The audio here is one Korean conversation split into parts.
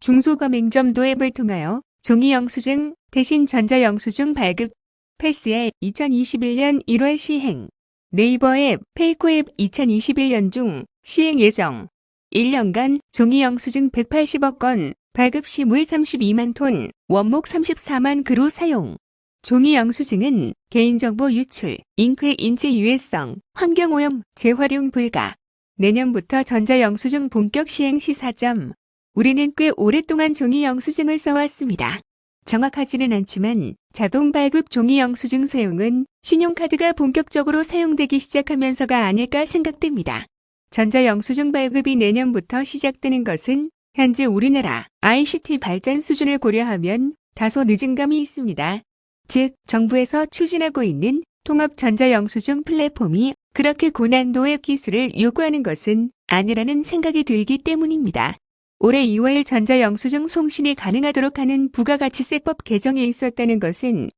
중소가맹점도 앱을 통하여 종이영수증 대신 전자영수증 발급 패스앱 2021년 1월 시행. 네이버 앱, 페이코 앱 2021년 중 시행 예정. 1년간 종이영수증 180억 건, 발급 시 물 32만 톤, 원목 34만 그루 사용. 종이영수증은 개인정보 유출, 잉크의 인체 유해성, 환경오염, 재활용 불가. 내년부터 전자영수증 본격 시행 시사점. 우리는 꽤 오랫동안 종이영수증을 써왔습니다. 정확하지는 않지만 자동 발급 종이영수증 사용은 신용카드가 본격적으로 사용되기 시작하면서가 아닐까 생각됩니다. 전자영수증 발급이 내년부터 시작되는 것은 현재 우리나라 ICT 발전 수준을 고려하면 다소 늦은 감이 있습니다. 즉, 정부에서 추진하고 있는 통합 전자영수증 플랫폼이 그렇게 고난도의 기술을 요구하는 것은 아니라는 생각이 들기 때문입니다. 올해 2월 전자영수증 송신이 가능하도록 하는 부가가치세법 개정이 있었다는 것은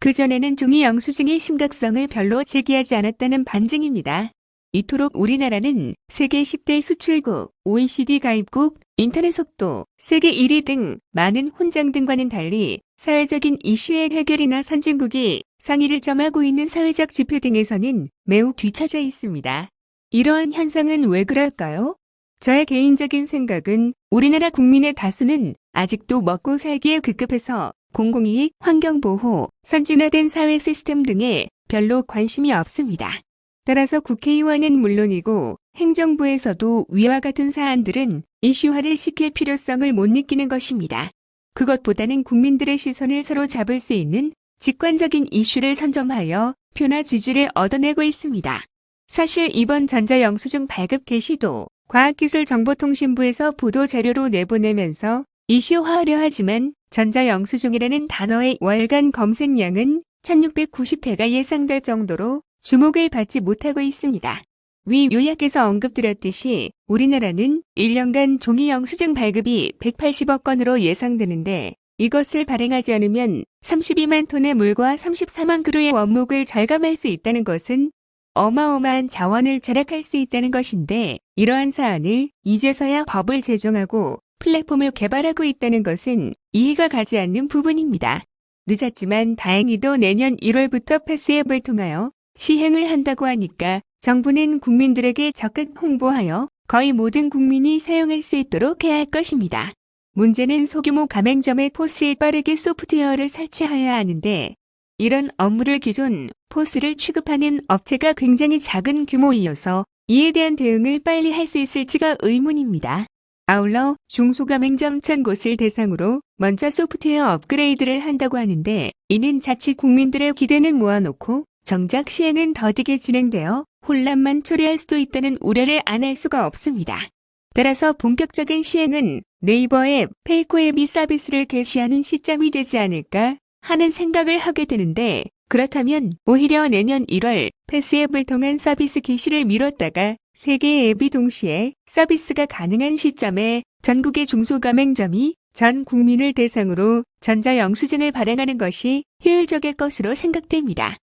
그전에는 종이영수증의 심각성을 별로 제기하지 않았다는 반증입니다. 이토록 우리나라는 세계 10대 수출국, OECD 가입국, 인터넷 속도, 세계 1위 등 많은 훈장 등과는 달리 사회적인 이슈의 해결이나 선진국이 상위를 점하고 있는 사회적 지표 등에서는 매우 뒤처져 있습니다. 이러한 현상은 왜 그럴까요? 저의 개인적인 생각은 우리나라 국민의 다수는 아직도 먹고 살기에 급급해서 공공이익, 환경보호, 선진화된 사회 시스템 등에 별로 관심이 없습니다. 따라서 국회의원은 물론이고 행정부에서도 위와 같은 사안들은 이슈화를 시킬 필요성을 못 느끼는 것입니다. 그것보다는 국민들의 시선을 사로잡을 수 있는 직관적인 이슈를 선점하여 표나 지지를 얻어내고 있습니다. 사실 이번 전자영수증 발급 개시도 과학기술정보통신부에서 보도자료로 내보내면서 이슈화하려 하지만 전자영수증이라는 단어의 월간 검색량은 1690회가 예상될 정도로 주목을 받지 못하고 있습니다. 위 요약에서 언급드렸듯이 우리나라는 1년간 종이영수증 발급이 180억 건으로 예상되는데 이것을 발행하지 않으면 32만 톤의 물과 34만 그루의 원목을 절감할 수 있다는 것은 어마어마한 자원을 절약할 수 있다는 것인데 이러한 사안을 이제서야 법을 제정하고 플랫폼을 개발하고 있다는 것은 이해가 가지 않는 부분입니다. 늦었지만 다행히도 내년 1월부터 패스앱을 통하여 시행을 한다고 하니까 정부는 국민들에게 적극 홍보하여 거의 모든 국민이 사용할 수 있도록 해야 할 것입니다. 문제는 소규모 가맹점의 포스에 빠르게 소프트웨어를 설치하여야 하는데 이런 업무를 기존 포스를 취급하는 업체가 굉장히 작은 규모이어서 이에 대한 대응을 빨리 할 수 있을지가 의문입니다. 아울러 중소가맹점 1000곳을 대상으로 먼저 소프트웨어 업그레이드를 한다고 하는데 이는 자칫 국민들의 기대는 모아놓고 정작 시행은 더디게 진행되어 혼란만 초래할 수도 있다는 우려를 안 할 수가 없습니다. 따라서 본격적인 시행은 네이버 앱, 페이코 앱이 서비스를 개시하는 시점이 되지 않을까 하는 생각을 하게 되는데 그렇다면 오히려 내년 1월 패스앱을 통한 서비스 개시를 미뤘다가 3개의 앱이 동시에 서비스가 가능한 시점에 전국의 중소가맹점이 전 국민을 대상으로 전자영수증을 발행하는 것이 효율적일 것으로 생각됩니다.